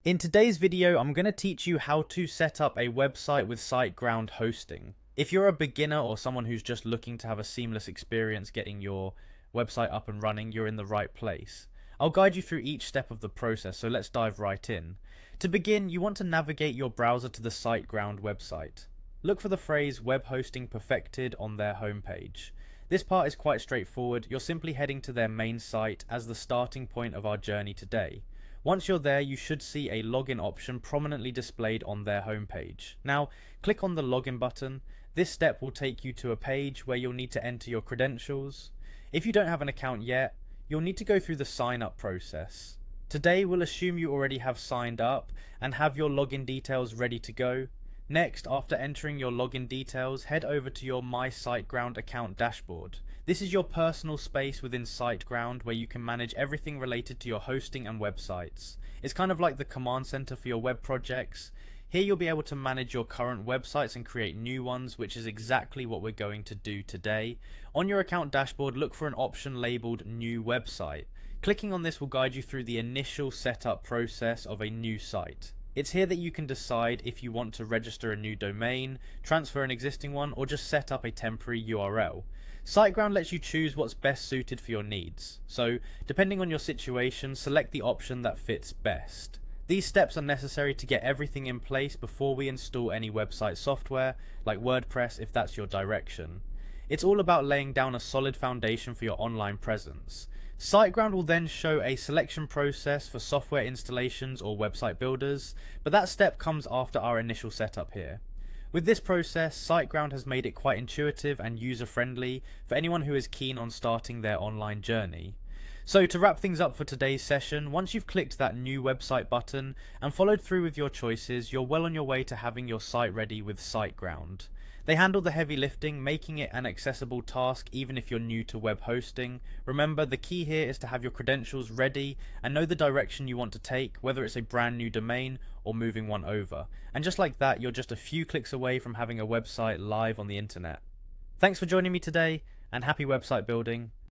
In today's video, I'm going to teach you how to set up a website with Siteground hosting. If you're a beginner or someone who's just looking to have a seamless experience getting your website up and running, you're in the right place. I'll guide you through each step of the process, so let's dive right in. To begin, you want to navigate your browser to the Siteground website. Look for the phrase web hosting perfected on their homepage. This part is quite straightforward. You're simply heading to their main site as the starting point of our journey today. Once you're there, you should see a login option prominently displayed on their homepage. Now, click on the login button. This step will take you to a page where you'll need to enter your credentials. If you don't have an account yet, you'll need to go through the sign up process. Today, we'll assume you already have signed up and have your login details ready to go. Next, after entering your login details, head over to your My Siteground account dashboard. This is your personal space within Siteground where you can manage everything related to your hosting and websites. It's kind of like the command center for your web projects. Here you'll be able to manage your current websites and create new ones, which is exactly what we're going to do today. On your account dashboard, look for an option labeled New Website. Clicking on this will guide you through the initial setup process of a new site. It's here that you can decide if you want to register a new domain, transfer an existing one, or just set up a temporary URL. Siteground lets you choose what's best suited for your needs. So, depending on your situation, select the option that fits best. These steps are necessary to get everything in place before we install any website software, like WordPress if that's your direction. It's all about laying down a solid foundation for your online presence. Siteground will then show a selection process for software installations or website builders, but that step comes after our initial setup here. With this process, Siteground has made it quite intuitive and user-friendly for anyone who is keen on starting their online journey. So to wrap things up for today's session, once you've clicked that new website button and followed through with your choices, you're well on your way to having your site ready with Siteground. They handle the heavy lifting, making it an accessible task even if you're new to web hosting. Remember, the key here is to have your credentials ready and know the direction you want to take, whether it's a brand new domain or moving one over. And just like that, you're just a few clicks away from having a website live on the internet. Thanks for joining me today, and happy website building.